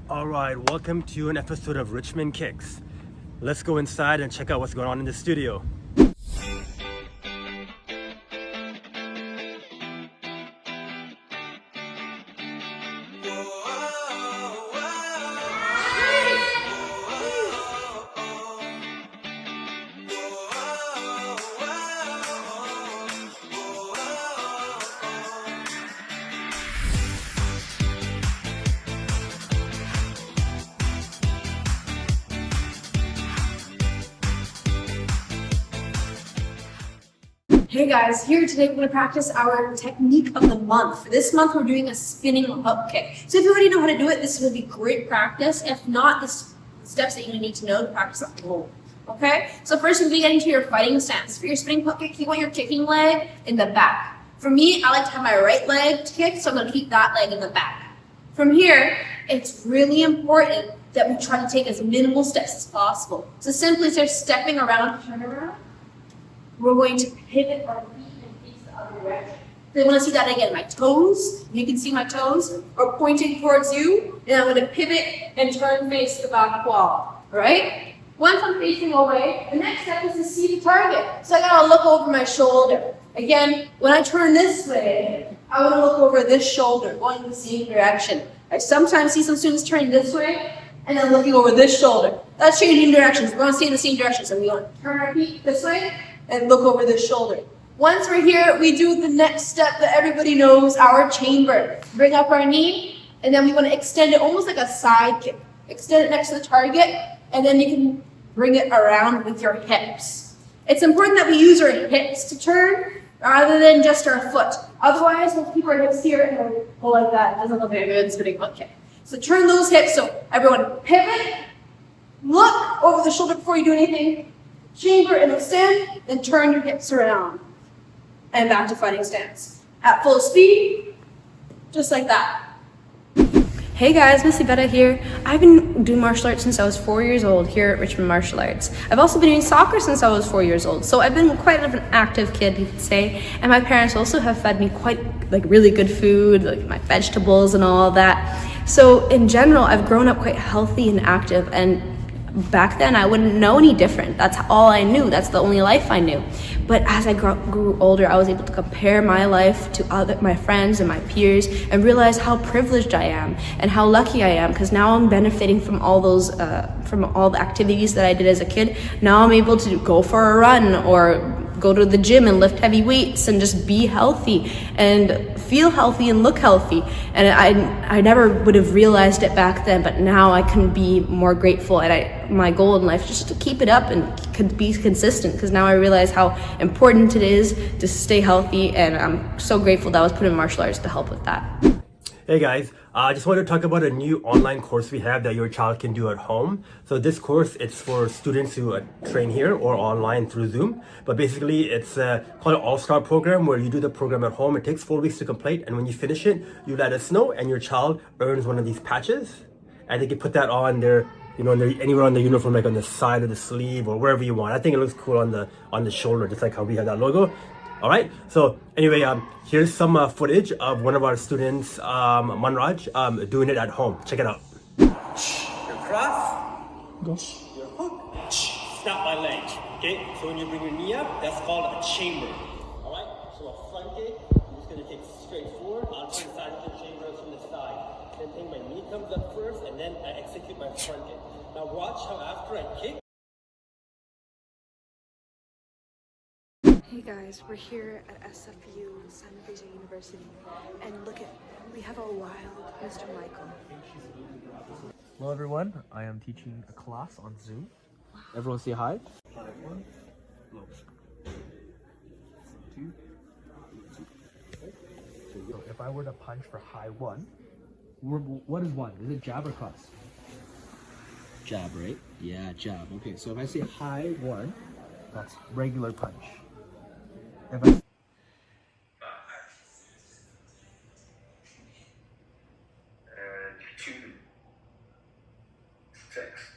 Alright, welcome to an episode of Richmond Kicks. Let's go inside and check out what's going on in the studio. Hey guys, here today we're going to practice our technique of the month. For this month we're doing a spinning hook kick. So if you already know how to do it, this will be great practice. If not, the steps that you're going to need to know to practice at home. Okay? So first you're going to get into your fighting stance. For your spinning hook kick, you want your kicking leg in the back. For me, I like to have my right leg to kick, so I'm going to keep that leg in the back. From here, it's really important that we try to take as minimal steps as possible. So simply start stepping around, turn around. We're going to pivot our feet and face the other direction. So I want to see that again. My toes, you can see my toes, are pointing towards you. And I'm going to pivot and turn face the back wall. All right? Once I'm facing away, the next step is to see the target. So I got to look over my shoulder. Again, when I turn this way, I want to look over this shoulder, going in the same direction. I sometimes see some students turning this way and then looking over this shoulder. That's changing directions. We're going to stay in the same direction. So we want to turn our feet this way and look over this shoulder. Once we're here, we do the next step that everybody knows, our chamber. Bring up our knee, and then we want to extend it almost like a side kick. Extend it next to the target, and then you can bring it around with your hips. It's important that we use our hips to turn rather than just our foot. Otherwise, we'll keep our hips here and we'll go like that. It doesn't look very good spinning hook kick. So turn those hips. So everyone pivot, look over the shoulder before you do anything. Chamber and extend, then turn your hips around and back to fighting stance. At full speed, just like that. Hey guys, Miss Veera here. I've been doing martial arts since I was 4 years old here at Richmond Martial Arts. I've also been doing soccer since I was 4 years old, so I've been quite an active kid, you could say. And my parents also have fed me quite really good food, like my vegetables and all that. So in general, I've grown up quite healthy and active, and back then I wouldn't know any different. That's all I knew. That's the only life I knew. But as I grew older, I was able to compare my life to my friends and my peers and realize how privileged I am and how lucky I am, because now I'm benefiting from all those from all the activities that I did as a kid. Now I'm able to go for a run or go to the gym and lift heavy weights and just be healthy and feel healthy and look healthy. And I never would have realized it back then, but now I can be more grateful. And my goal in life is just to keep it up and could be consistent, because now I realize how important it is to stay healthy, and I'm so grateful that I was put in martial arts to help with that. Hey guys, I just wanted to talk about a new online course we have that your child can do at home. So this course, it's for students who train here or online through Zoom. But basically, it's called an all-star program where you do the program at home. It takes 4 weeks to complete, and when you finish it, you let us know, and your child earns one of these patches. And they can put that on their, anywhere on the uniform, like on the side of the sleeve or wherever you want. I think it looks cool on the shoulder, just like how we have that logo. All right, so anyway, here's some footage of one of our students, Manraj, doing it at home. Check it out. Your cross, your hook, snap my leg. Okay, so when you bring your knee up, that's called a chamber. All right, so a front kick, I'm just gonna kick straight forward. I'll turn side to the chamber from the side. Then think my knee comes up first, and then I execute my front kick. Now watch how after I kick. Hey guys, we're here at SFU, Simon Fraser University, and look at, we have a wild Mr. Michael. Hello everyone, I am teaching a class on Zoom. Everyone say hi. low. 2, 2. So if I were to punch for high 1, what is 1? Is it jab or cross? Jab, right? Yeah, jab. Okay, so if I say high 1, that's regular punch. If I and 2, 6.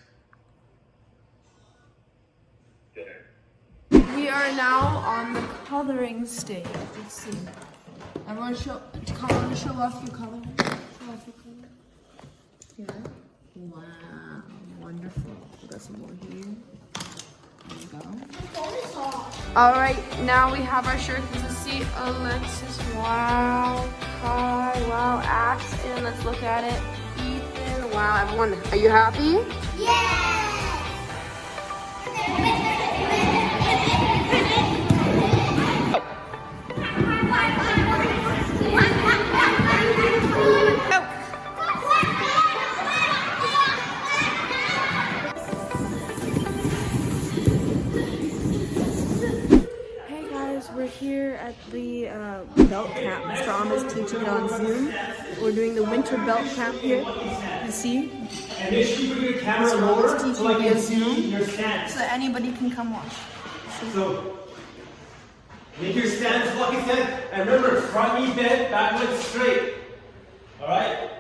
We are now on the coloring stage. Let's see. I want to show off your color. Show off your color. Yeah. Wow. Wonderful. We got some more here. There you go. All right. Now we have our shirts. Let's see. Alexis. Wow. Kai. Wow. Axe. And let's look at it. Ethan. Wow. Everyone. Are you happy? Yeah! We're here at the belt camp. Mr. Am is teaching it on Zoom. We're doing the winter belt camp here. You see? Mr. Am is teaching via Zoom so that anybody can come watch. So, make your stance, lucky stance, and remember, front knee bent, back leg straight. Alright?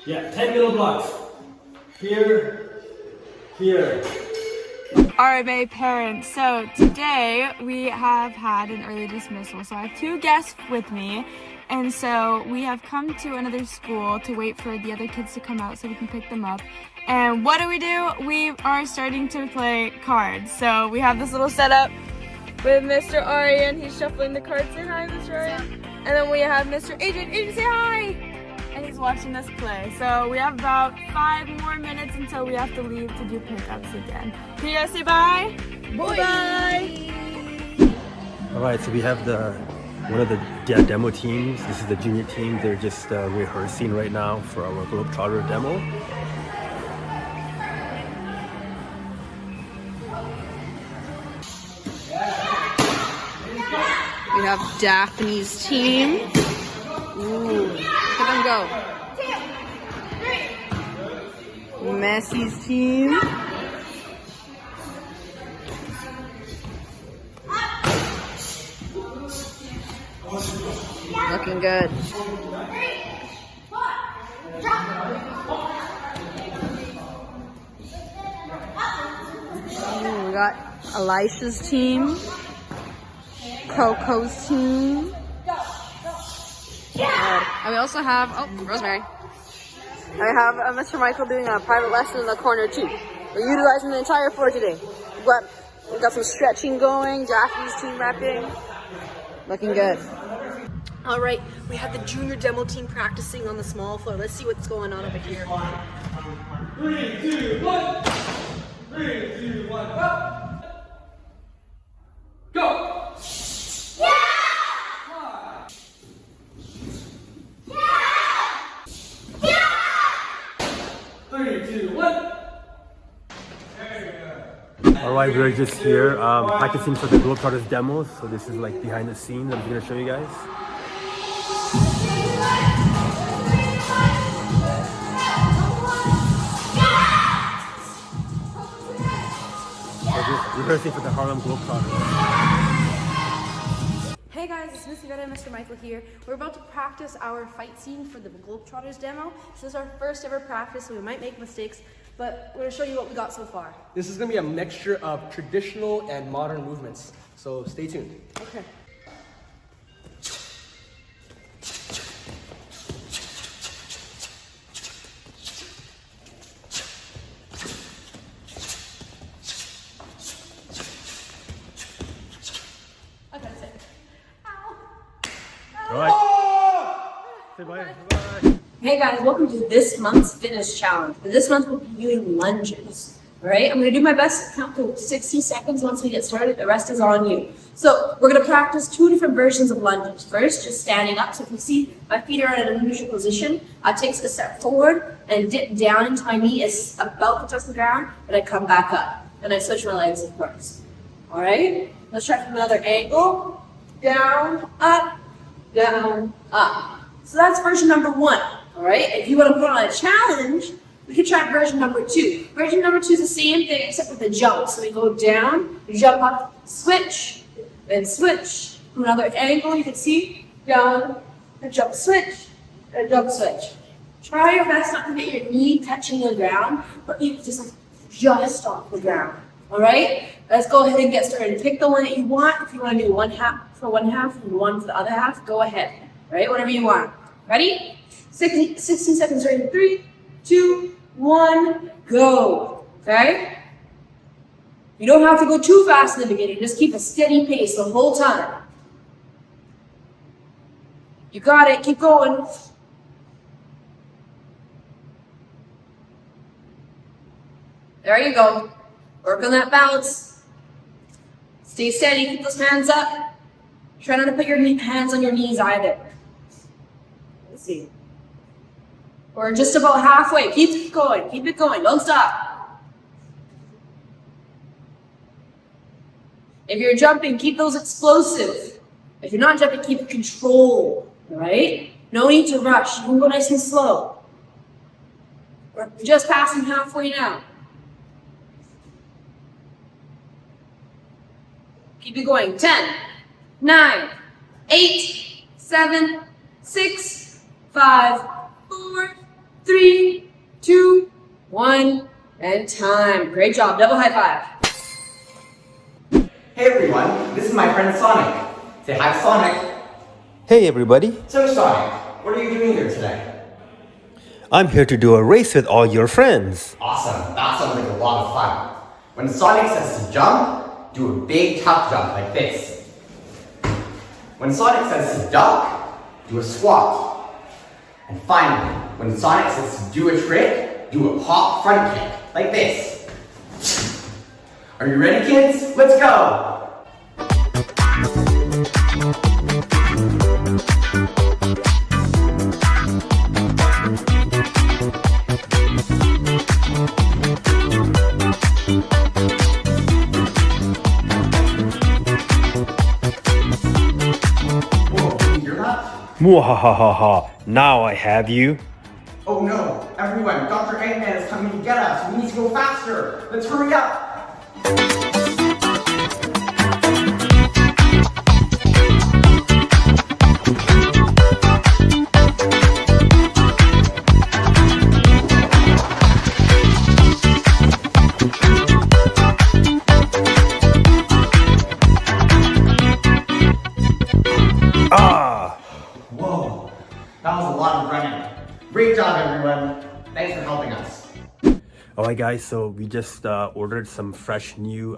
Yeah, 10 middle blocks. Here, here. RMA parents. So today we have had an early dismissal. So I have 2 guests with me. And so we have come to another school to wait for the other kids to come out so we can pick them up. And what do? We are starting to play cards. So we have this little setup with Mr. Aryan. He's shuffling the cards. Say hi, Mr. Aryan. And then we have Mr. Adrian. Adrian, say hi! And he's watching us play. So we have about 5 more minutes until we have to leave to do pickups again. Can you guys say bye? Bye! Alright, so we have one of the demo teams. This is the junior team. They're just rehearsing right now for our Globetrotter demo. We have Daphne's team. Ooh, look at them go. Messi's team. Looking good. Ooh, we got Elisha's team. Coco's team. And we also have, Rosemary. And we have Mr. Michael doing a private lesson in the corner too. We're utilizing the entire floor today. We've got some stretching going, Daphne's team repping. Looking good. All right, we have the junior demo team practicing on the small floor. Let's see what's going on over here. 3, 2, 1. 3, 2, 1, go! Yeah! 3, 2, 1. Alright, we're just here practicing for the Globetrotters demos. So this is like behind the scenes. I'm going to show you guys. So just rehearsing for the Harlem Globetrotters. Hey guys, it's Miss Veera and Mr. Michael here. We're about to practice our fight scene for the Globetrotters demo. This is our first ever practice, so we might make mistakes, but we're going to show you what we got so far. This is going to be a mixture of traditional and modern movements, so stay tuned. Okay. Say bye. Bye. Hey guys, welcome to this month's fitness challenge. For this month, we'll be doing lunges. All right, I'm gonna do my best to count to 60 seconds once we get started. The rest is on you. So we're gonna practice 2 different versions of lunges. First, just standing up. So if you see my feet are in a neutral position, I take a step forward and dip down until my knee is about to touch the ground, and I come back up. And I switch my legs, of course. All right, let's try from another angle. Down, up, down, up. So that's version number 1. All right, if you want to put on a challenge, we can try version number 2. Version number 2 is the same thing except with a jump. So we go down, we jump up, switch, then switch. From another angle, you can see, down, and jump, switch, and jump, switch. Try your best not to get your knee touching the ground, but even just off the ground. All right, let's go ahead and get started. Pick the one that you want. If you want to do one half for one half and one for the other half, go ahead. All right, whatever you want. Ready? 60 seconds, ready? 3, 2, 1, go. Okay? You don't have to go too fast in the beginning. Just keep a steady pace the whole time. You got it. Keep going. There you go. Work on that balance. Stay steady. Keep those hands up. Try not to put your hands on your knees either. Let's see. We're just about halfway. Keep it going. Keep it going. Don't stop. If you're jumping, keep those explosive. If you're not jumping, keep it controlled. All right? No need to rush. You can go nice and slow. We're just passing halfway now. Keep it going. 10, 9, 8, 7, 6, 5, 4, 3, 2, 1, and time. Great job. Double high five. Hey everyone, this is my friend Sonic. Say hi to Sonic. Hey everybody, So Sonic, what are you doing here today? I'm here to do a race with all your friends. Awesome, that sounds like a lot of fun. When Sonic says to jump, do a big tuck jump like this. When Sonic says to duck, do a squat. And finally, when Sonic says to do a trick, do a hop front kick like this. Are you ready, kids? Let's go! Whoa, can you hear that? Mwahahaha, now I have you. Oh no, everyone, Dr. Eggman is coming to get us. We need to go faster. Let's hurry up. Whoa, that was a lot of running. Great job, everyone. Thanks for helping us. Alright guys, so we just ordered some fresh new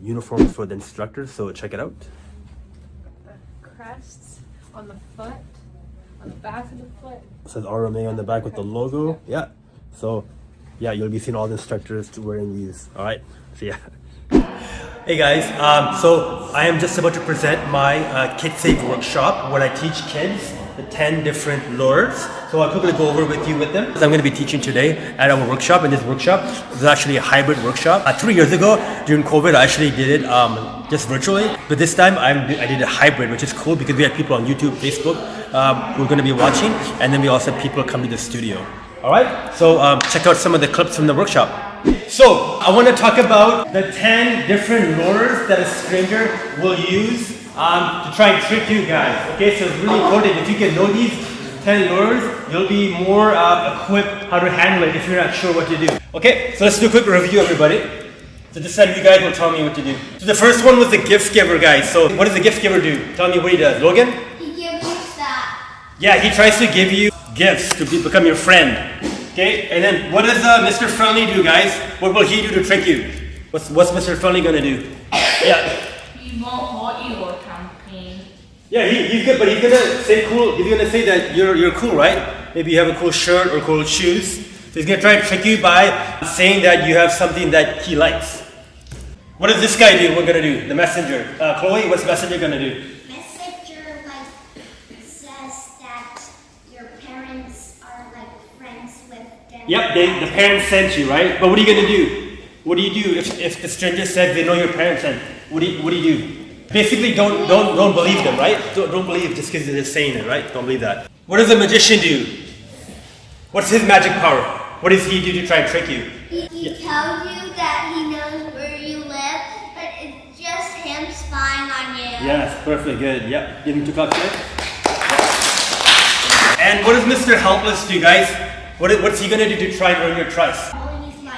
uniforms for the instructors, so check it out. The crests on the foot, on the back of the foot. It says RMA on the back with the logo. Yeah. So yeah, you'll be seeing all the instructors wearing these. Alright. So yeah. Hey guys, so I am just about to present my Kid Save workshop where I teach kids the 10 different lures. So I'll quickly go over with you with them. I'm going to be teaching today at our workshop. And this workshop is actually a hybrid workshop. 3 years ago during COVID, I actually did it just virtually. But this time I did a hybrid, which is cool because we have people on YouTube, Facebook who are going to be watching. And then we also have people come to the studio. All right, so check out some of the clips from the workshop. So I want to talk about the 10 different lures that a stranger will use to try and trick you guys. Okay, so it's really important. If you can know these 10 lures, you'll be more equipped how to handle it if you're not sure what to do. Okay, so let's do a quick review, everybody. So this time you guys will tell me what to do. So the first one was the gift giver, guys. So what does the gift giver do? Tell me what he does. Logan? He gives you stuff. Yeah, he tries to give you gifts to become your friend. Okay, and then what does Mr. Friendly do, guys? What will he do to trick you? What's Mr. Friendly gonna do? Yeah. He won't hold you or something. Yeah, he's good, but he's gonna say cool. He's gonna say that you're cool, right? Maybe you have a cool shirt or cool shoes. So he's gonna try to trick you by saying that you have something that he likes. What does this guy do? We're gonna do the messenger. Chloe, what's the messenger gonna do? Messenger says that your parents are friends with them. Yep, the parents sent you, right? But what are you gonna do? What do you do if the stranger says they know your parents sent? What do you do? Basically, don't believe them, right? Don't believe just because they're saying it, right? Don't believe that. What does a magician do? What's his magic power? What does he do to try and trick you? He tells you that he knows where you live, but it's just him spying on you. Yes, perfect, good. Yep, give him 2 cups, good. And what does Mr. Helpless do, guys? What's he gonna do to try and earn your trust? Calling his life.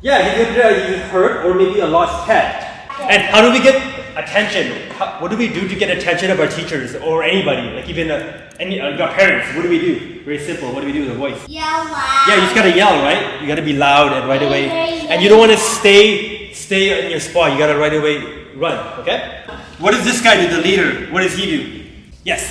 Yeah, he's gonna either hurt or maybe a lost pet. And how do we get attention? What do we do to get attention of our teachers or anybody, like even our parents? What do we do? Very simple. What do we do with the voice? Yell loud. Yeah, you just gotta yell, right? You gotta be loud and right away. And you don't want to stay in your spot. You gotta right away run. Okay? What does this guy do? The leader. What does he do? Yes.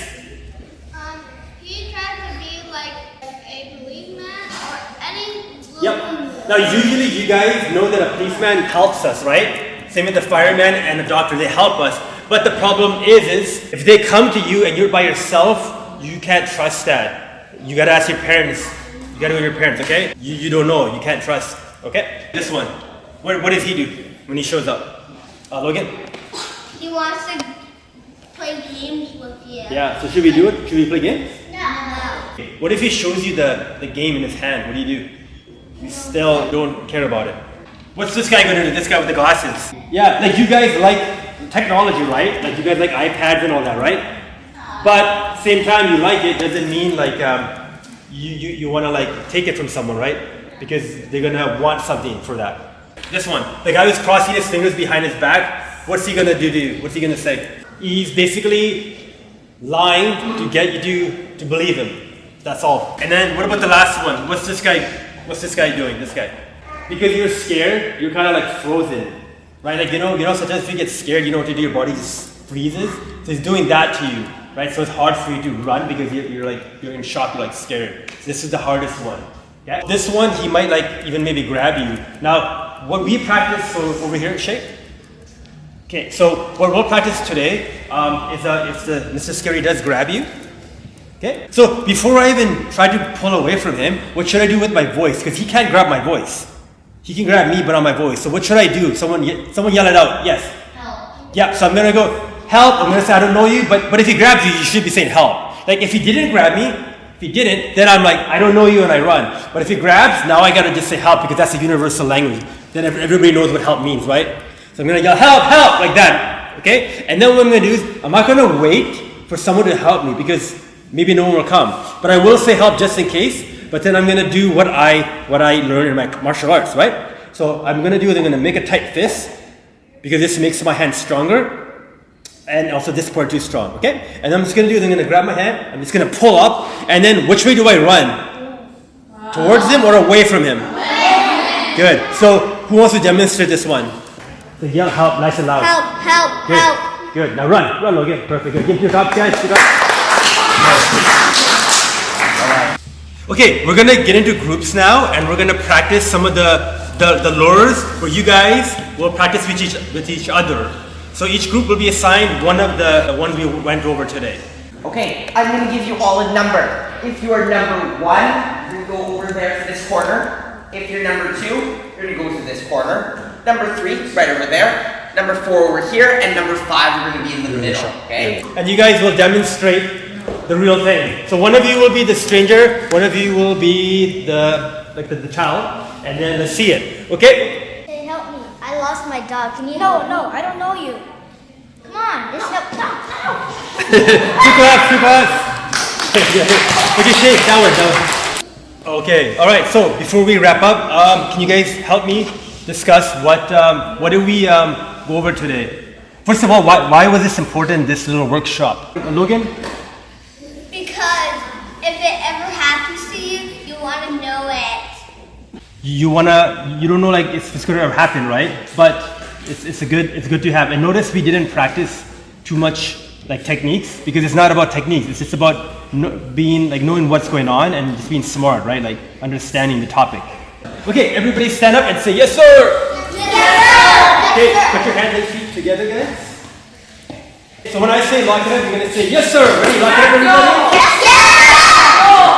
He tries to be like a policeman or any. Yep. Now usually you guys know that a policeman helps us, right? Same with the fireman and the doctor. They help us. But the problem is if they come to you and you're by yourself, you can't trust that. You gotta ask your parents. You gotta go to your parents, okay? You don't know. You can't trust. Okay? This one. What does he do when he shows up? Logan? He wants to play games with you. Yeah, so should we do it? Should we play games? No. Okay. What if he shows you the game in his hand? What do? You still don't care about it. What's this guy gonna do? This guy with the glasses. Yeah, like you guys like technology, right? Like you guys like iPads and all that, right? But same time you like it doesn't mean like you wanna like take it from someone, right? Because they're gonna want something for that. This one, the guy who's crossing his fingers behind his back, what's he gonna do to you? What's he gonna say? He's basically lying to get you to believe him. That's all. And then what about the last one? What's this guy doing? This guy. Because you're scared, you're kind of like frozen, right? Like you know, sometimes if you get scared, you know what to do. Your body just freezes. So he's doing that to you, right? So it's hard for you to run because you're in shock, you're like scared. So this is the hardest one. Yeah. This one he might like even maybe grab you. Now what we practice, so over here, shake. Okay. So what we'll practice today is if the Mr. Scary does grab you. Okay. So before I even try to pull away from him, what should I do with my voice? Because he can't grab my voice. He can grab me, but on my voice. So what should I do? Someone yell it out. Yes. Help. Yeah. So I'm gonna go help. I'm gonna say I don't know you, but if he grabs you, you should be saying help. Like if he didn't grab me, if he didn't, then I'm like I don't know you and I run. But if he grabs, now I gotta just say help because that's a universal language. Then everybody knows what help means, right? So I'm gonna yell help like that. Okay. And then what I'm gonna do is I'm not gonna wait for someone to help me because maybe no one will come. But I will say help just in case. But then I'm gonna do what I learned in my martial arts, right? So I'm gonna make a tight fist because this makes my hand stronger, and also this part too strong. Okay? And I'm just gonna I'm gonna grab my hand. I'm just gonna pull up, and then which way do I run? Towards him or away from him? Good. So who wants to demonstrate this one? So yell help nice and loud. Help. Good. Help. Good. Now run, Logan. Perfect. Good. Give your top, guys. Good. Okay, we're gonna get into groups now, and we're gonna practice some of the lures where you guys will practice with each other. So each group will be assigned one of the ones we went over today. Okay, I'm gonna give you all a number. If you are number 1, you go over there to this corner. If you're number 2, you're gonna go to this corner. Number 3, right over there. Number 4 over here, and number 5, you're gonna be in the middle. Okay? And you guys will demonstrate the real thing. So one of you will be the stranger, one of you will be the child, and then let's see it. Okay? Hey, help me. I lost my dog. Can you help me? No, I don't know you. Come on, just help. Two claps. Would you shake? That one. Okay. All right. So before we wrap up, can you guys help me discuss what did we go over today? First of all, why was this important? This little workshop, Logan? Because if it ever happens to you, you want to know it. You don't know like if it's gonna ever happen, right? But it's good to have. And notice we didn't practice too much like techniques, because it's not about techniques. It's just about being like knowing what's going on and just being smart, right? Like understanding the topic. Okay, everybody stand up and say yes, sir. Yes, sir. Okay, put your hands and feet together, guys. So when I say lock it up, you're gonna say yes, sir. Ready? Lock it up, everybody. Yes, sir.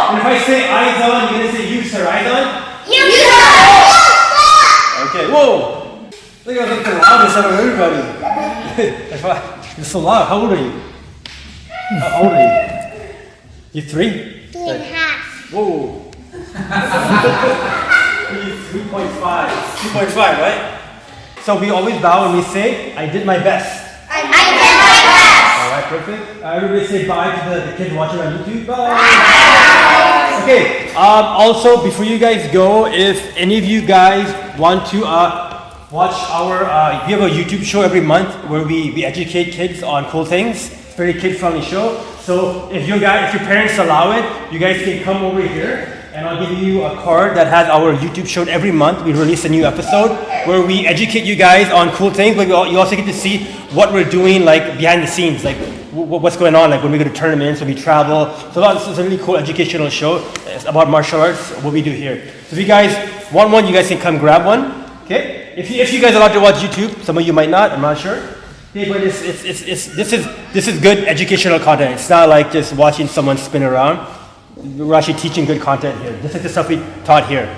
And if I say eyes on, you're gonna say you, sir. Eyes on. You, sir. Okay. Whoa. Look at the loudest out of everybody. You're so loud. How old are you? How old are you? You 3? 3.5. Whoa. 3.5. 3.5, right? So we always bow when we say, I did my best. I did my best. All right, perfect. Everybody say bye to the kids watching on YouTube. Bye. Okay. Also, before you guys go, if any of you guys want to watch our, we have a YouTube show every month where we educate kids on cool things. It's a very kid-friendly show. So if your parents allow it, you guys can come over here and I'll give you a card that has our YouTube show every month. We release a new episode where we educate you guys on cool things, but you also get to see what we're doing like behind the scenes, like what's going on, like when we go to tournaments, when we travel. So it's a really cool educational show. It's about martial arts, what we do here. So if you guys want one, you guys can come grab one. Okay? If you guys are allowed to watch YouTube, some of you might not, I'm not sure. Okay, but this is good educational content. It's not like just watching someone spin around. We're actually teaching good content here. This is the stuff we taught here.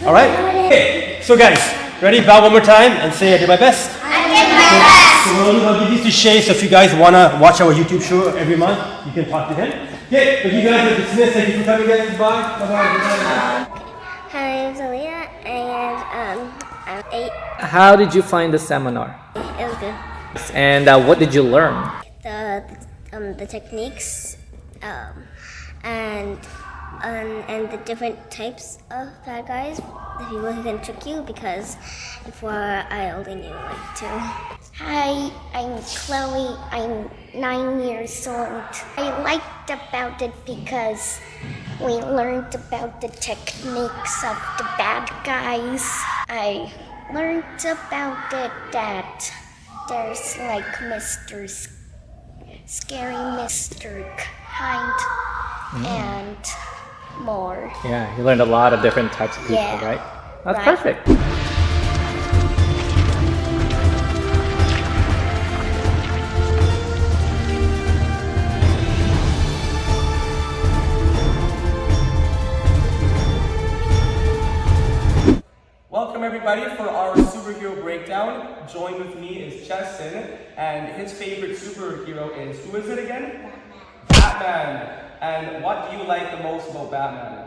All right? Okay. So guys, ready? Bow one more time and say I did my best. I did my best. So I'll give these to Shay. So if you guys wanna watch our YouTube show every month, you can talk to him. Okay. But you guys are dismissed. Thank you for coming, guys. Bye. Bye. Hi, my name's Aaliyah, and I'm 8. How did you find the seminar? It was good. And what did you learn? The techniques, and the different types of bad guys, the people who can trick you, because before I only knew like 2. Hi, I'm Chloe. I'm 9 years old. I liked about it because we learned about the techniques of the bad guys. I learned about it that there's like Mr. Scary Mr. Kind and more. Yeah, you learned a lot of different types of people, Yeah, right? That's right. perfect. Welcome everybody for our superhero breakdown. Join with me is Cheston, and his favorite superhero is, who is it again? Batman. And what do you like the most about Batman?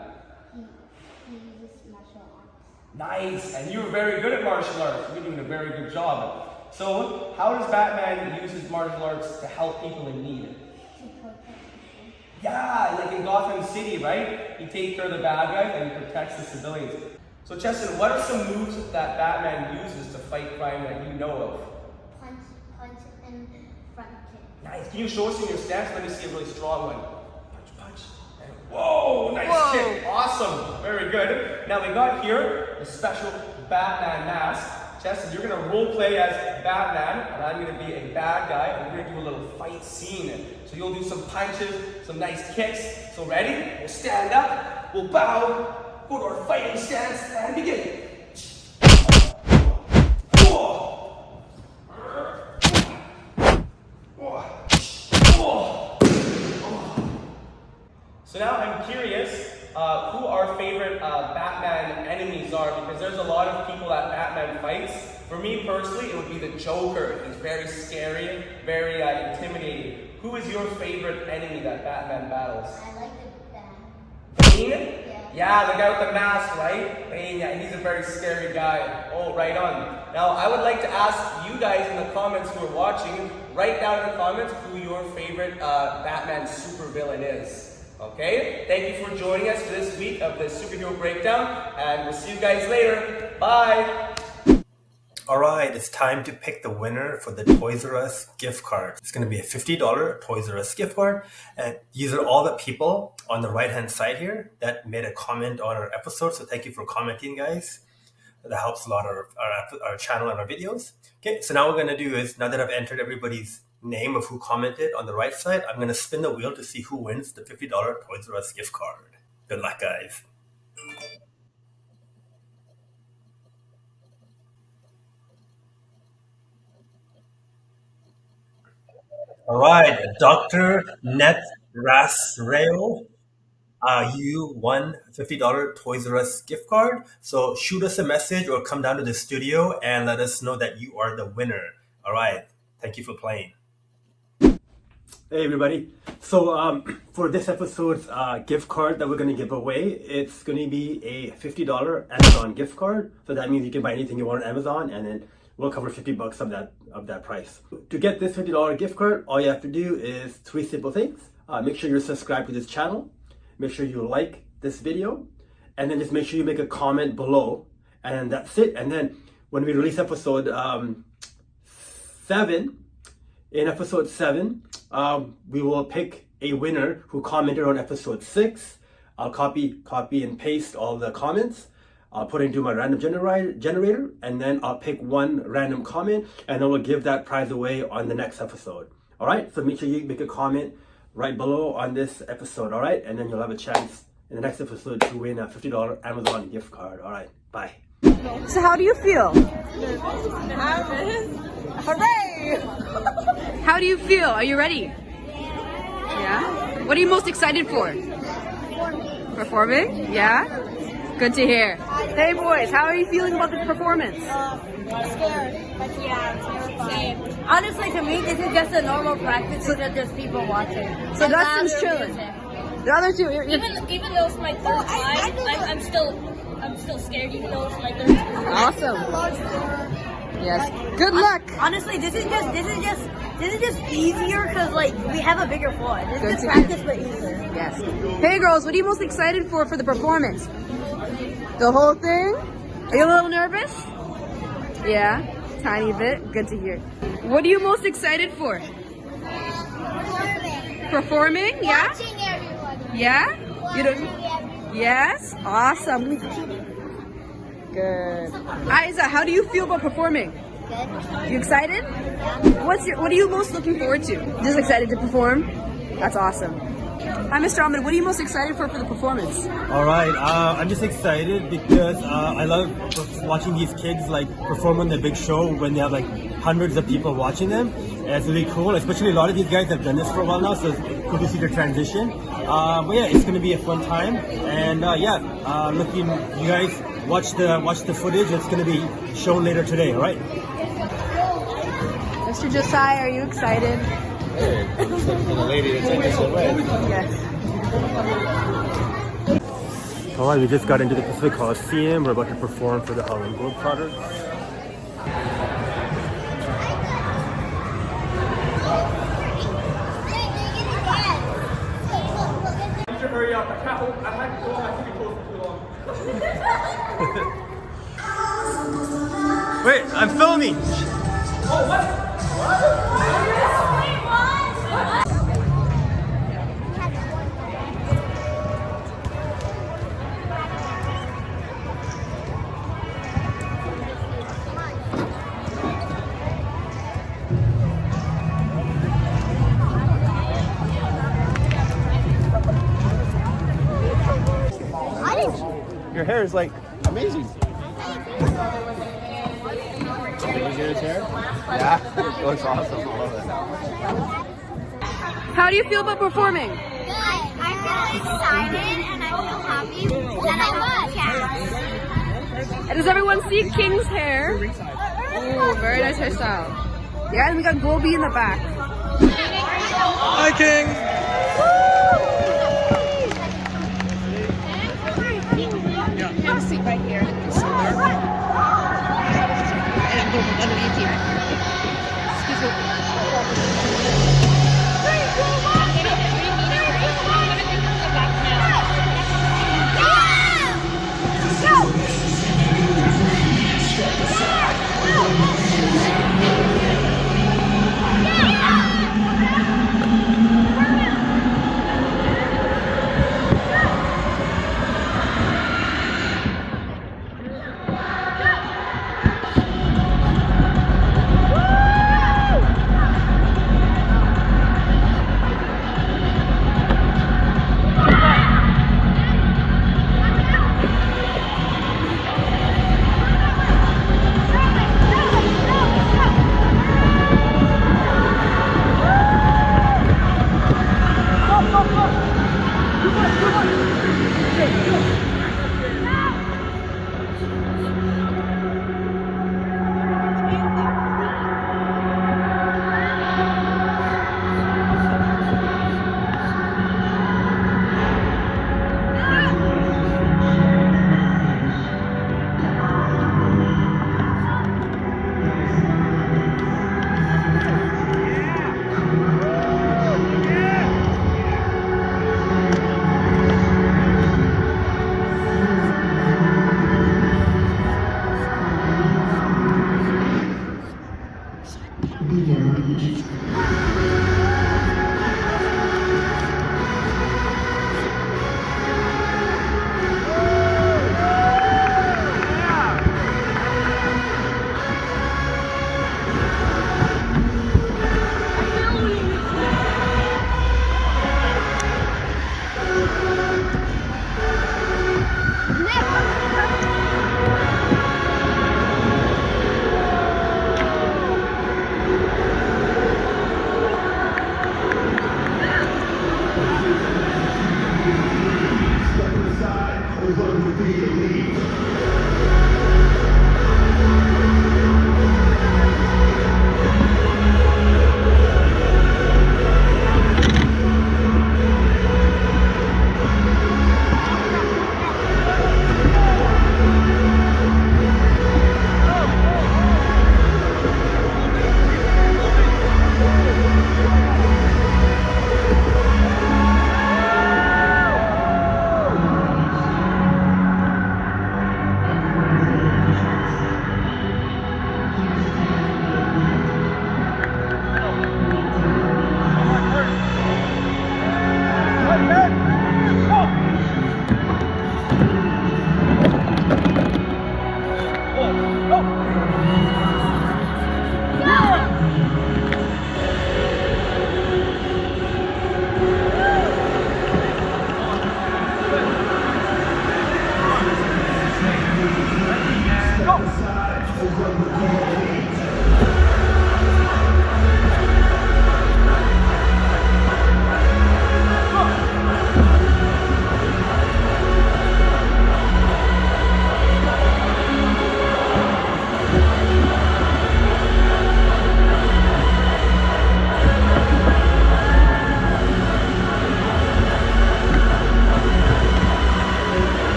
He uses martial arts. Nice, and you're very good at martial arts. You're doing a very good job. So, how does Batman use his martial arts to help people in need? To protect people. Yeah, like in Gotham City, right? He takes care of the bad guys and he protects the civilians. So Cheston, what are some moves that Batman uses to fight crime that you know of? Punch, and front kick. Nice. Can you show us in your stance? Let me see a really strong one. Punch. And whoa, nice kick. Awesome. Very good. Now we got here the special Batman mask. Cheston, you're going to role play as Batman, and I'm going to be a bad guy, and we're going to do a little fight scene. So you'll do some punches, some nice kicks. So ready? We'll stand up, we'll bow, go to our fighting stance, and begin. So now I'm curious who our favorite Batman enemies are, because there's a lot of people that Batman fights. For me personally, it would be the Joker. He's very scary, very intimidating. Who is your favorite enemy that Batman battles? I like the bad. Bane? Yeah, the guy with the mask, right? Bane, yeah, he's a very scary guy. Oh, right on. Now, I would like to ask you guys in the comments who are watching, write down in the comments who your favorite Batman supervillain is. Okay? Thank you for joining us for this week of the Superhero Breakdown, and we'll see you guys later. Bye! All right, it's time to pick the winner for the Toys R Us gift card. It's going to be a $50 Toys R Us gift card. And these are all the people on the right-hand side here that made a comment on our episode. So thank you for commenting, guys. That helps a lot our channel and our videos. Okay, so now what we're going to do is, now that I've entered everybody's name of who commented on the right side, I'm going to spin the wheel to see who wins the $50 Toys R Us gift card. Good luck, guys. All right, Dr. Net Rasrael. You won a $50 Toys R Us gift card. So shoot us a message or come down to the studio and let us know that you are the winner. All right. Thank you for playing. Hey, everybody. So for this episode's gift card that we're going to give away, it's going to be a $50 Amazon gift card. So that means you can buy anything you want on Amazon, and then we'll cover $50 of that price. To get this $50 gift card, all you have to do is 3 simple things. Make sure you're subscribed to this channel. Make sure you like this video, and then just make sure you make a comment below, and that's it. And then when we release episode 7, in episode 7, we will pick a winner who commented on episode 6. I'll copy and paste all the comments. I'll put it into my random generator, and then I'll pick one random comment, and then we'll give that prize away on the next episode. All right, so make sure you make a comment right below on this episode, all right? And then you'll have a chance in the next episode to win a $50 Amazon gift card. All right, bye. So how do you feel? Hooray! How do you feel? Are you ready? Yeah? What are you most excited for? Performing? Yeah? Good to hear. Hey boys, how are you feeling about this performance? Scared, but yeah, same. Honestly, to me, this is just a normal practice. These are just people watching. So Dustin's chilling. The other two, Even though it's my third time, I'm still scared. Even though it's my third time. awesome. Yes. Good luck. Honestly, this is just easier because like we have a bigger floor. This Good is to practice, but easier. Yes. Hey girls, what are you most excited for the performance? The whole thing? Are you a little nervous? Yeah, tiny bit. Good to hear. What are you most excited for? Performing? Yeah? Watching everyone. Yeah? You don't? Yes? Awesome. Good. Aiza, how do you feel about performing? Good. You excited? What are you most looking forward to? Just excited to perform? That's awesome. Hi, Mr. Ahmed. What are you most excited for the performance? All right, I'm just excited because I love watching these kids like perform on the big show when they have like hundreds of people watching them. And it's really cool, especially a lot of these guys have done this for a while now, so it's cool to see their transition. But yeah, it's going to be a fun time, and looking, you guys watch the footage. It's going to be shown later today. All right. Mr. Josiah, are you excited? For the lady to take us away. Yes. All right, we just got into the Pacific Coliseum. We're about to perform for the Harlem Globetrotters. I need to hurry up. I can't hold. I can't go on my TV close for too long. Wait, I'm filming. Oh, what? Your hair is like amazing. His hair? Yeah, it looks awesome. I love it. How do you feel about performing? Good. I feel excited and I feel happy and I love cats. And does everyone see King's hair? Ooh, very nice hairstyle. Yeah, and we got Goldie in the back. Hi, King. Have a seat right here. And go underneath you. Excuse me.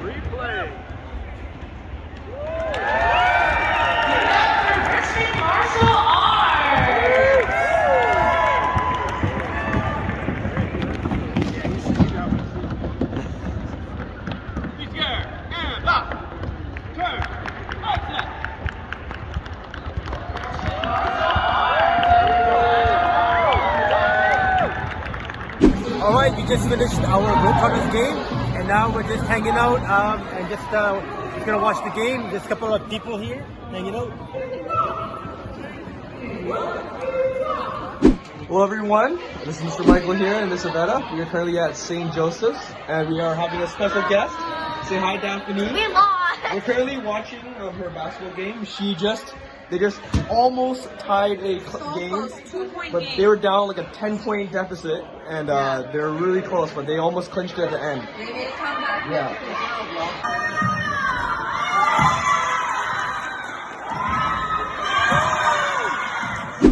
Replay. Richmond Martial Arts. And up. Turn. Offset. Alright, we just finished our Globetrotters game, and now we're just hanging out and just gonna watch the game. There's a couple of people here hanging out. Hello everyone, this is Mr. Michael here and Miss Veera. We are currently at St. Joseph's and we are having a special guest. Say hi, Daphne. We're currently watching her basketball game. They just almost tied a game, but they were down like a 10-point deficit, and they're really close, but they almost clinched it at the end. They made a comeback. Yeah.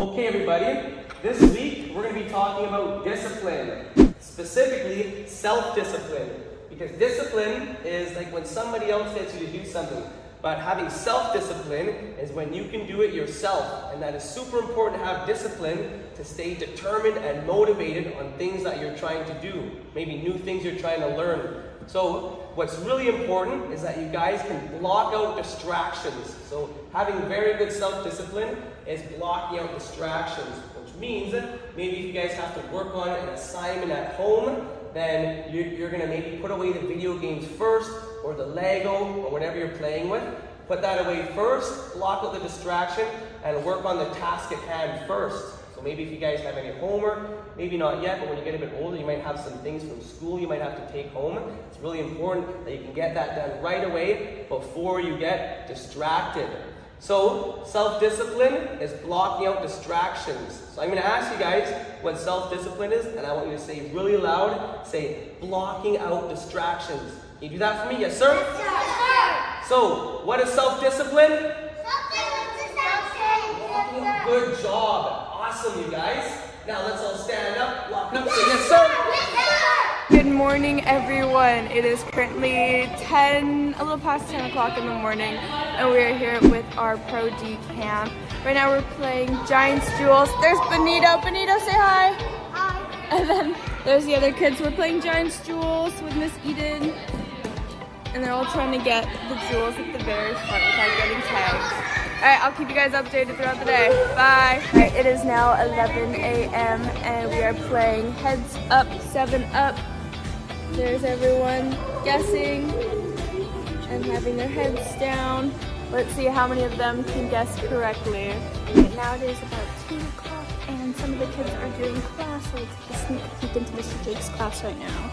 Okay everybody, this week we're going to be talking about discipline, specifically self-discipline, because discipline is like when somebody else gets you to do something. But having self-discipline is when you can do it yourself. And that is super important to have discipline to stay determined and motivated on things that you're trying to do. Maybe new things you're trying to learn. So what's really important is that you guys can block out distractions. So having very good self-discipline is blocking out distractions, which means maybe if you guys have to work on an assignment at home, then you're gonna maybe put away the video games first, or the Lego, or whatever you're playing with. Put that away first, block out the distraction, and work on the task at hand first. So maybe if you guys have any homework, maybe not yet, but when you get a bit older, you might have some things from school you might have to take home. It's really important that you can get that done right away before you get distracted. So self-discipline is blocking out distractions. So I'm going to ask you guys what self-discipline is, and I want you to say really loud, say blocking out distractions. Can you do that for me? Yes, sir? Yes, sir. So what is self-discipline? Self-discipline. Good job. Awesome, you guys. Now let's all stand up, walk up, say yes, sir. Yes, sir. Good morning, everyone. It is currently a little past 10 o'clock in the morning, and we're here with our Pro D camp. Right now we're playing Giants Duels. There's Benito. Benito, say hi. Hi. And then there's the other kids. We're playing Giants Duels with Miss Eden, and they're all trying to get the jewels at the very front without getting tagged. Alright, I'll keep you guys updated throughout the day. Bye. Alright, it is now 11 a.m. and we are playing Heads Up, 7 Up. There's everyone guessing and having their heads down. Let's see how many of them can guess correctly. Right now it is about 2 o'clock and some of the kids are doing class, so we'll take a sneak peek into Mr. Jake's class right now.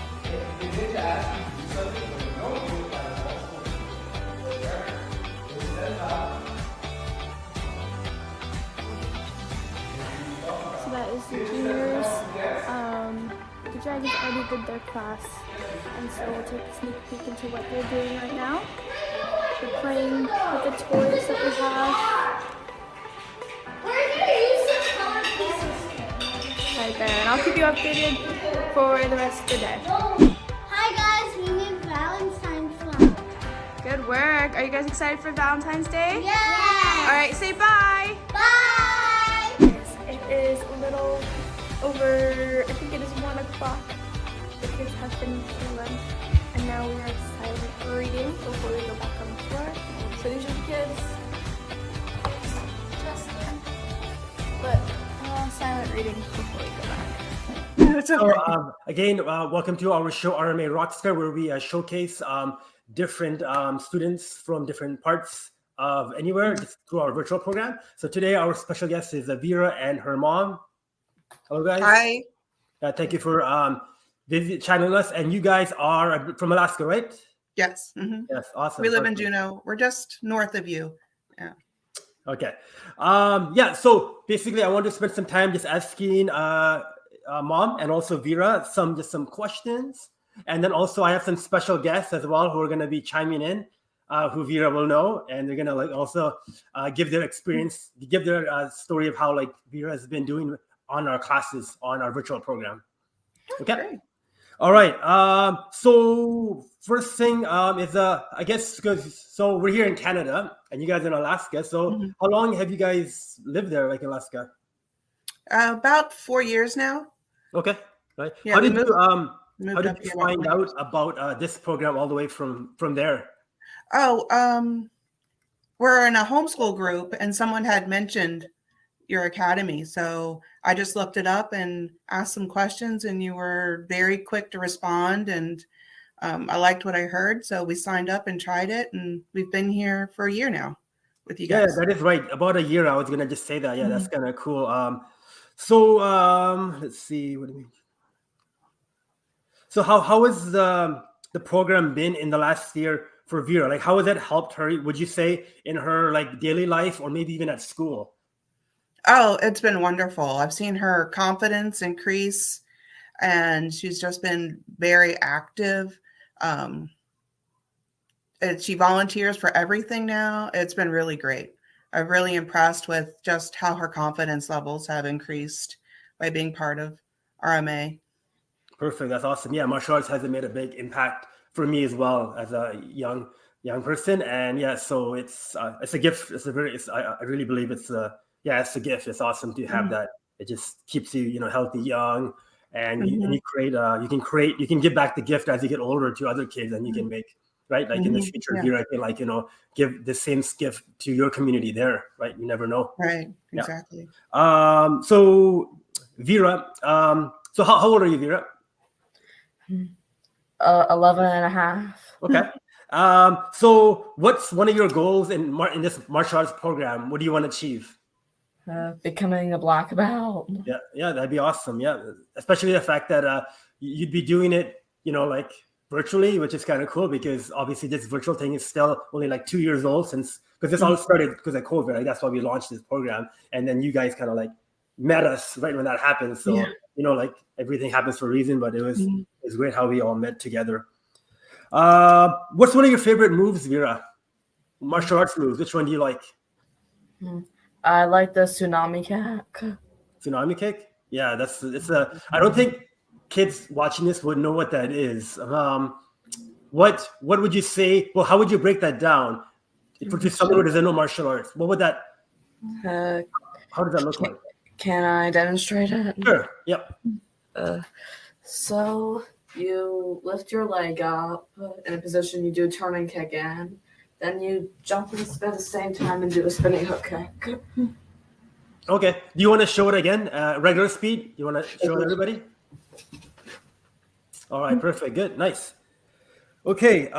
So that is the juniors. The Dragons already did their class, and so we'll take a sneak peek into what they're doing right now. They're playing with the toys that we have. Right there, and I'll keep you updated for the rest of the day. Hi guys, we made Valentine's flag. Good work. Are you guys excited for Valentine's Day? Yeah. All right, say bye. Bye. Yes, it is a little over, I think it is 1 o'clock. The kids have finished their lunch, and now we are silent reading before we go back on the floor. So these are the kids. Justin. But silent reading before we go back. So again, welcome to our show RMA Rockstar, where we showcase different students from different parts of anywhere just through our virtual program. So today our special guest is Veera and her mom. Hello guys. Hi. Thank you for channeling us. And you guys are from Alaska, right? Yes. Mm-hmm. Yes, awesome. We live in Juneau. We're just north of you. Yeah. Okay. Yeah, so basically I want to spend some time just asking mom and also Veera some questions. And then also I have some special guests as well who are going to be chiming in, who Veera will know, and they're going to also give their experience, give their story of how Veera has been doing on our classes on our virtual program. Okay. Great. All right. So first thing is I guess so we're here in Canada and you guys are in Alaska. So how long have you guys lived there, in Alaska? About 4 years now. Okay. Right. Yeah, How did you find out about this program all the way from there? We're in a homeschool group and someone had mentioned your academy. So I just looked it up and asked some questions, and you were very quick to respond. And I liked what I heard. So we signed up and tried it, and we've been here for a year now with you guys. Yeah, that is right. About a year. I was going to just say that. Yeah, that's kind of cool. So let's see. What do you mean? So how has the program been in the last year for Veera? How has it helped her, would you say, in her daily life or maybe even at school? Oh, it's been wonderful. I've seen her confidence increase, and she's just been very active. And she volunteers for everything now. It's been really great. I'm really impressed with just how her confidence levels have increased by being part of RMA. Perfect. That's awesome. Yeah, martial arts has made a big impact for me as well as a young person. And yeah, so it's a gift. I really believe it's a gift. It's awesome to have that. It just keeps you, healthy, young, and you create you can give back the gift as you get older to other kids, and you can make right like in the future Veera can like give the same gift to your community there, right? You never know. Right, exactly. So Veera, so how old are you, Veera? 11 and a half. Okay. So what's one of your goals in this martial arts program? What do you want to achieve? Becoming a black belt. Yeah, that'd be awesome. Yeah, especially the fact that you'd be doing it, like virtually, which is kind of cool because obviously this virtual thing is still only like 2 years old because this all started because of COVID. Like, that's why we launched this program, and then you guys kind of like met us right when that happened. So like everything happens for a reason, but it's great how we all met together. What's one of your favorite moves, Veera? Martial arts moves. Which one do you like? I like the tsunami kick. Tsunami kick? Yeah, I don't think kids watching this would know what that is. What would you say? Well, how would you break that down for someone who doesn't know martial arts? What would that? How does that look like? Can I demonstrate it? Sure. Yep. So you lift your leg up in a position, you do a turning kick in, then you jump and spin at the same time and do a spinning hook kick. Okay. Do you want to show it again? Regular speed? You want to show everybody? All right. Perfect. Good. Nice. Okay.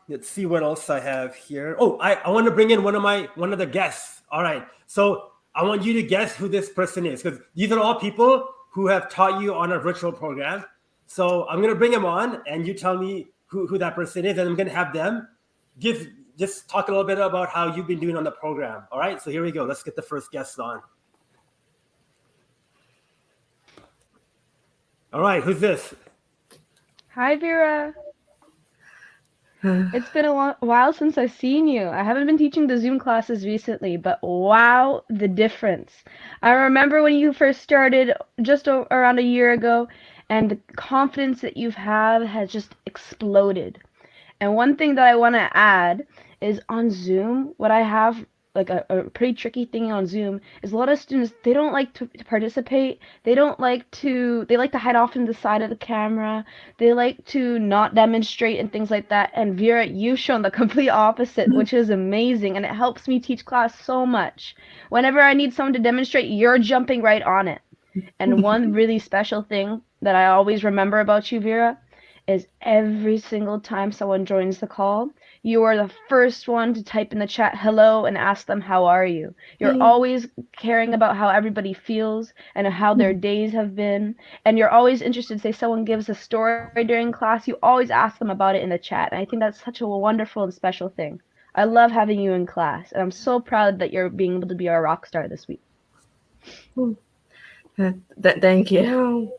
Let's see what else I have here. Oh, I want to bring in one of the guests. All right. So I want you to guess who this person is because these are all people who have taught you on our virtual program. So I'm going to bring them on and you tell me who that person is, and I'm going to have them just talk a little bit about how you've been doing on the program. All right, so here we go. Let's get the first guest on. All right, who's this? Hi, Veera. It's been a while since I've seen you. I haven't been teaching the Zoom classes recently, but wow, the difference. I remember when you first started just around a year ago, and the confidence that you've had has just exploded. And one thing that I want to add is on Zoom, what I have like a pretty tricky thing on Zoom is a lot of students, they don't like to participate. They like to hide off in the side of the camera. They like to not demonstrate and things like that. And Veera, you've shown the complete opposite, which is amazing. And it helps me teach class so much. Whenever I need someone to demonstrate, you're jumping right on it. And one really special thing that I always remember about you, Veera, is every single time someone joins the call, you are the first one to type in the chat hello and ask them how are you. You're always caring about how everybody feels and how their days have been, and you're always interested. Say someone gives a story during class, you always ask them about it in the chat, and I think that's such a wonderful and special thing. I love having you in class, and I'm so proud that you're being able to be our rock star this week. Thank you.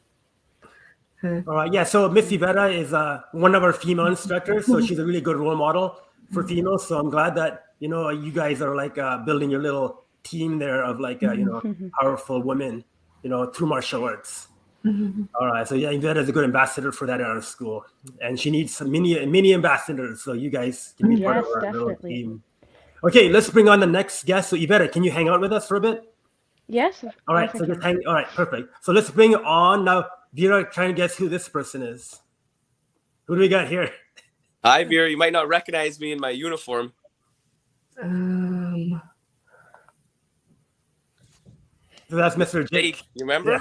All right, yeah, so Miss Veera is one of our female instructors, so she's a really good role model for females. So I'm glad that, you guys are like building your little team there of like, powerful women, through martial arts. All right, so yeah, Veera is a good ambassador for that at our school. And she needs some mini ambassadors, so you guys can be part of our little team. Okay, let's bring on the next guest. So Veera, can you hang out with us for a bit? Yes. All right, so just hang. All right, perfect. So let's bring on now. Veera, trying to guess who this person is. Who do we got here? Hi, Veera. You might not recognize me in my uniform. So that's Mr. Jake. You remember? Yeah.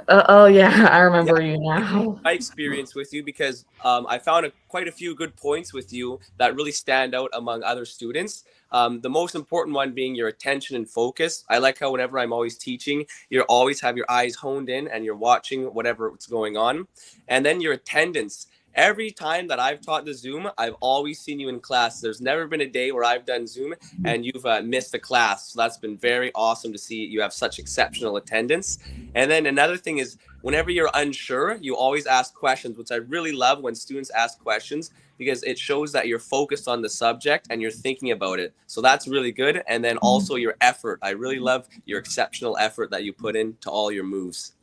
Oh yeah, I remember you now. My experience with you because I found quite a few good points with you that really stand out among other students. The most important one being your attention and focus. I like how whenever I'm always teaching, you always have your eyes honed in and you're watching whatever's going on. And then your attendance. Every time that I've taught the Zoom, I've always seen you in class. There's never been a day where I've done Zoom and you've missed a class. So that's been very awesome to see you have such exceptional attendance. And then another thing is whenever you're unsure, you always ask questions, which I really love when students ask questions because it shows that you're focused on the subject and you're thinking about it. So that's really good. And then also your effort. I really love your exceptional effort that you put into all your moves.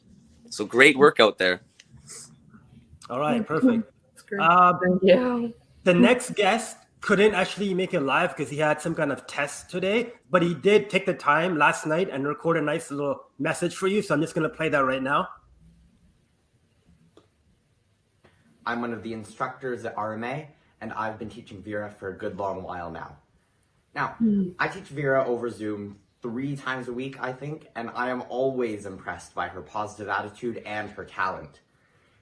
So great work out there. All right, perfect. Thank you. The next guest couldn't actually make it live because he had some kind of test today, but he did take the time last night and record a nice little message for you. So I'm just going to play that right now. I'm one of the instructors at RMA, and I've been teaching Veera for a good long while now. Now, I teach Veera over Zoom 3 times a week, I think, and I am always impressed by her positive attitude and her talent.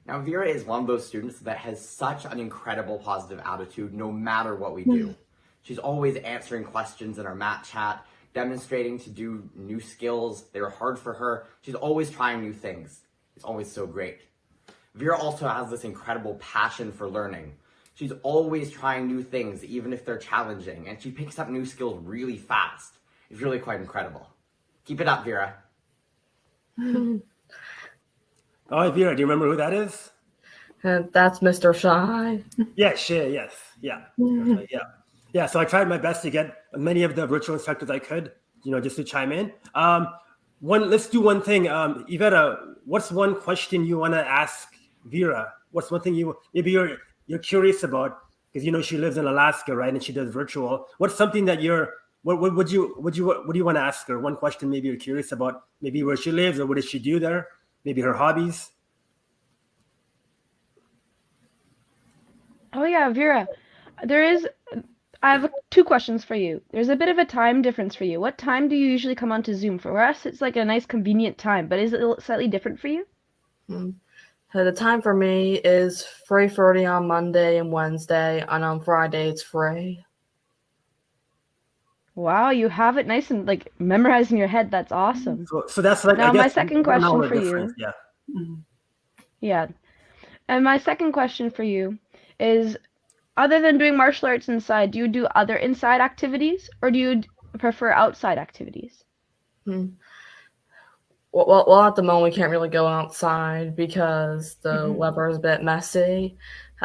Now, Veera is one of those students that has such an incredible positive attitude no matter what we do. She's always answering questions in our mat chat, demonstrating to do new skills. They were hard for her. She's always trying new things. It's always so great. Veera also has this incredible passion for learning. She's always trying new things, even if they're challenging, and she picks up new skills really fast. It's really quite incredible. Keep it up, Veera. Oh, Veera, do you remember who that is? That's Mr. Shy. Yeah, Shay, yes. Yeah. Yeah, so I tried my best to get many of the virtual instructors I could, just to chime in. Let's do one thing. Iveta, what's one question you want to ask Veera? What's one thing maybe you're curious about? Because she lives in Alaska, right? And she does virtual. What's something that what do you want to ask her? One question maybe you're curious about, maybe where she lives or what does she do there? Maybe her hobbies. Oh yeah, Veera, I have 2 questions for you. There's a bit of a time difference for you. What time do you usually come onto Zoom? For us, it's like a nice convenient time, but is it slightly different for you? So the time for me is 3:30 on Monday and Wednesday, and on Friday it's free. Wow, you have it nice and like memorized in your head. That's awesome. So that's like now I guess my second question for you. you. Yeah. And my second question for you is, other than doing martial arts inside, do you do other inside activities or do you prefer outside activities? Well, at the moment we can't really go outside because the weather is a bit messy.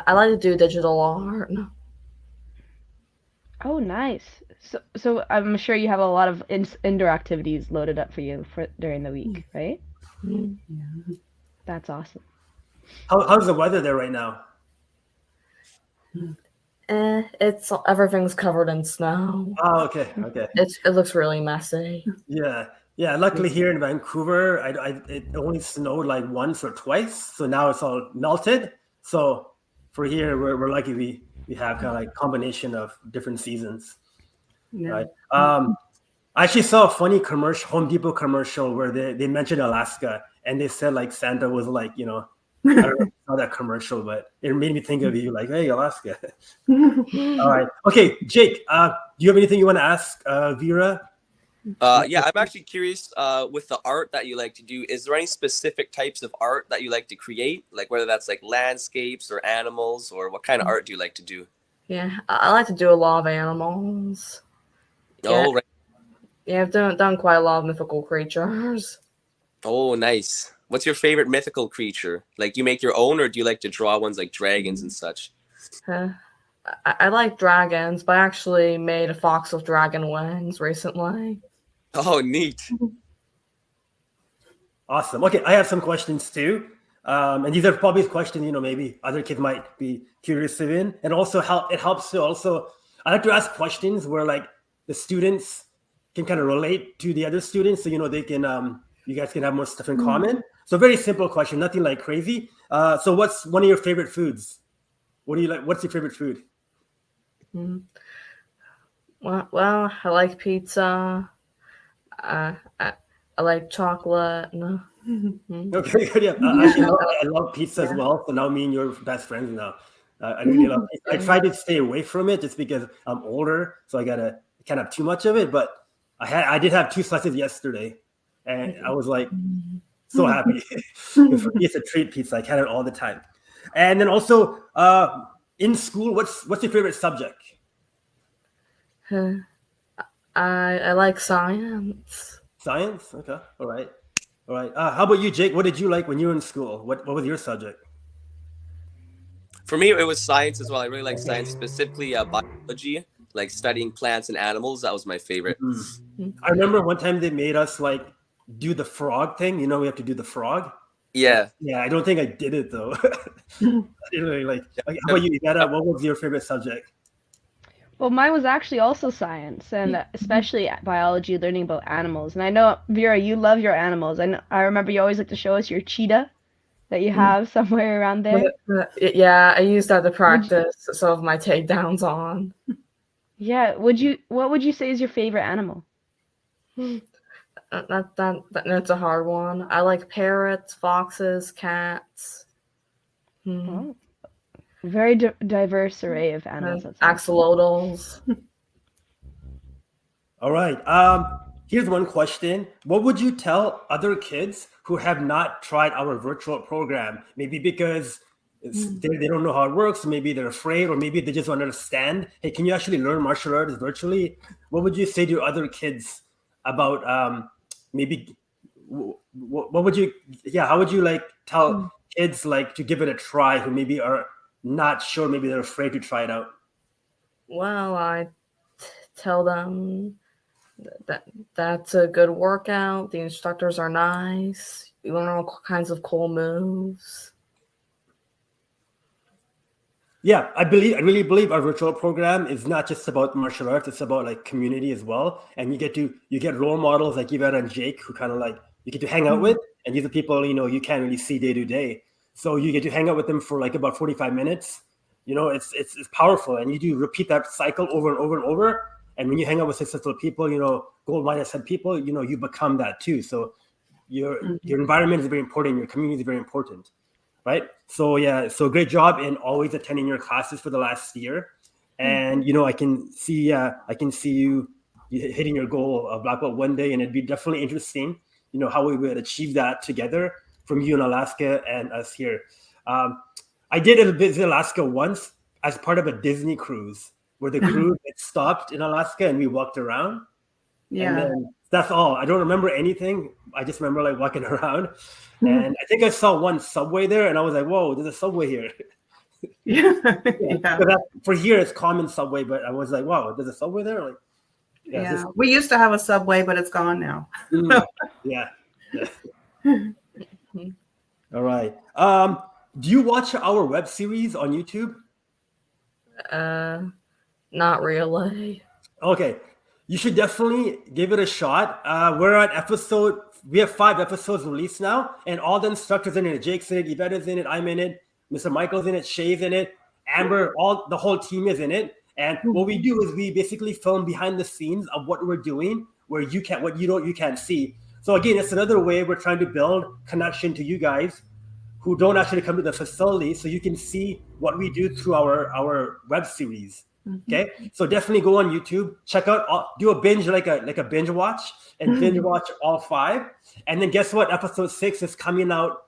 I like to do digital art. Oh, nice. So I'm sure you have a lot of indoor activities loaded up for you during the week, right? Yeah. That's awesome. How's the weather there right now? Everything's covered in snow. Oh, okay. It looks really messy. Yeah. Luckily here in Vancouver, it only snowed like once or twice, so now it's all melted. So for here, we're lucky we have kind of like combination of different seasons. Yeah. Right. I actually saw a funny commercial, Home Depot commercial, where they mentioned Alaska and they said like Santa was like, I don't know if you saw that commercial, but it made me think of you like, hey, Alaska. All right. Okay, Jake, do you have anything you want to ask Veera? Yeah, I'm actually curious with the art that you like to do. Is there any specific types of art that you like to create? Like whether that's like landscapes or animals, or what kind of art do you like to do? Yeah, I like to do a lot of animals. Oh, right. Yeah, I've done quite a lot of mythical creatures. Oh, nice. What's your favorite mythical creature? Like, do you make your own, or do you like to draw ones like dragons and such? I like dragons, but I actually made a fox with dragon wings recently. Oh, neat. Awesome. Okay, I have some questions too. And these are probably questions, maybe other kids might be curious in. And also it helps to also, I like to ask questions where like the students can kind of relate to the other students. So, they can, you guys can have more stuff in common. So very simple question, nothing like crazy. So what's one of your favorite foods? What do you like? What's your favorite food? Well, I like pizza. I like chocolate. No. Okay, good. Yeah, actually, I love pizza as well. So now me and you're best friends now. I really love pizza. I try to stay away from it just because I'm older, so I can't have too much of it. But I did have 2 slices yesterday, and I was like so happy. For me, it's a treat, pizza. I can't have it all the time. And then also in school, what's your favorite subject? I like science. Science? Okay. All right. How about you, Jake? What did you like when you were in school? What was your subject? For me, it was science as well. I really like science, specifically biology, like studying plants and animals. That was my favorite. I remember one time they made us like do the frog thing. We have to do the frog. Yeah. Yeah, I don't think I did it though. I didn't really like. How about you, Iveta? What was your favorite subject? Well, mine was actually also science, and especially biology, learning about animals. And I know, Veera, you love your animals. I remember you always like to show us your cheetah that you have somewhere around there? Yeah, I used that to practice some of my takedowns on. Yeah. What would you say is your favorite animal? That's a hard one. I like parrots, foxes, cats. Oh, very diverse array of animals. Axolotls. All right. Here's one question. What would you tell other kids who have not tried our virtual program? Maybe because they don't know how it works, maybe they're afraid, or maybe they just don't understand. Hey, can you actually learn martial arts virtually? What would you say to other kids about maybe what would you how would you like tell kids like to give it a try who maybe are not sure, maybe they're afraid to try it out? Well, I tell them that's a good workout. The instructors are nice. You learn all kinds of cool moves. Yeah, I really believe our virtual program is not just about martial arts, it's about like community as well. And you get role models like Veera and Jake who kind of like you get to hang out with, and these are people, you can't really see day to day. So you get to hang out with them for like about 45 minutes. It's powerful, and you do repeat that cycle over and over and over. And when you hang out with successful people, gold-minded head people, you become that too. So your environment is very important, your community is very important. Right. So so great job in always attending your classes for the last year. And I can see you hitting your goal of black belt one day, and it'd be definitely interesting, how we would achieve that together from you in Alaska and us here. I did visit Alaska once as part of a Disney cruise where the cruise had stopped in Alaska and we walked around. Yeah. And then that's all. I don't remember anything. I just remember like walking around. And I think I saw one subway there, and I was like, "Whoa, there's a subway here." Yeah. For here, it's common subway, but I was like, "Wow, there's a subway there!" Like, yeah. We used to have a subway, but it's gone now. Yeah. All right. Do you watch our web series on YouTube? Not really. Okay, you should definitely give it a shot. We have 5 episodes released now, and all the instructors in it. Jake's in it, Yvette's in it, I'm in it, Mr. Michael's in it, Shay's in it, Amber, the whole team is in it. And what we do is we basically film behind the scenes of what we're doing, where you can't see. So again, it's another way we're trying to build connection to you guys who don't actually come to the facility, so you can see what we do through our web series. Okay, so definitely go on YouTube, check out, do a binge like a binge watch, and binge watch all 5. And then guess what? Episode 6 is coming out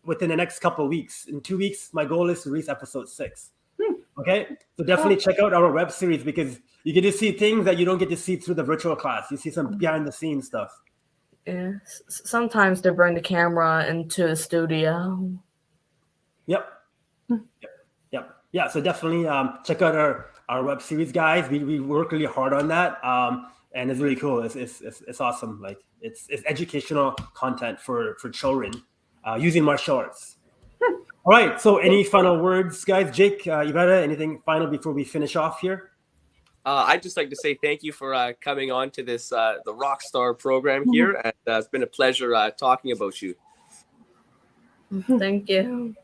within the next couple of weeks. In 2 weeks, my goal is to release episode 6. Okay, so definitely check out our web series because you get to see things that you don't get to see through the virtual class. You see some behind the scenes stuff. Yeah, sometimes they bring the camera into the studio. Yep. Yeah, so definitely check out our web series, guys. We work really hard on that, and it's really cool. It's awesome. Like it's educational content for children using martial arts. All right. So any final words, guys? Jake, Yvette, anything final before we finish off here? I'd just like to say thank you for coming on to this the Rockstar program here, and it's been a pleasure talking about you. Thank you.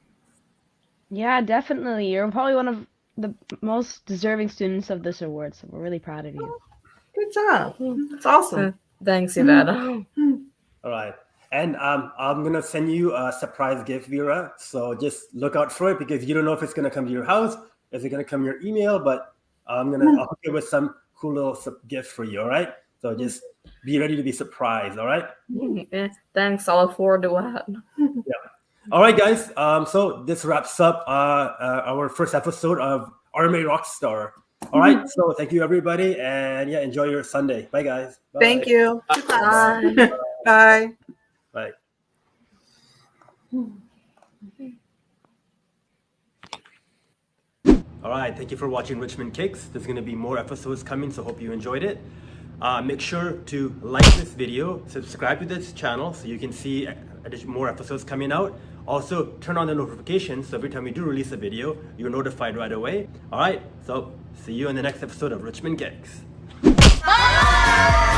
Yeah, definitely. You're probably one of the most deserving students of this award, so we're really proud of you. Good job. That's awesome. Thanks, Yvette. All right. And I'm going to send you a surprise gift, Veera. So just look out for it because you don't know if it's going to come to your house. Is it going to come to your email? But I'll hook you with some cool little gift for you. All right. So just be ready to be surprised. All right. Yeah, thanks. I look forward to it. Yeah. All right, guys. So this wraps up our first episode of RMA Rockstar. All right. So thank you, everybody. And yeah, enjoy your Sunday. Bye, guys. Bye. Thank you. Bye. Bye. Bye. All right. Thank you for watching Richmond Kicks. There's going to be more episodes coming, so hope you enjoyed it. Make sure to like this video, subscribe to this channel so you can see more episodes coming out. Also, turn on the notifications so every time we do release a video, you're notified right away. All right, so see you in the next episode of Richmond Kicks. Bye!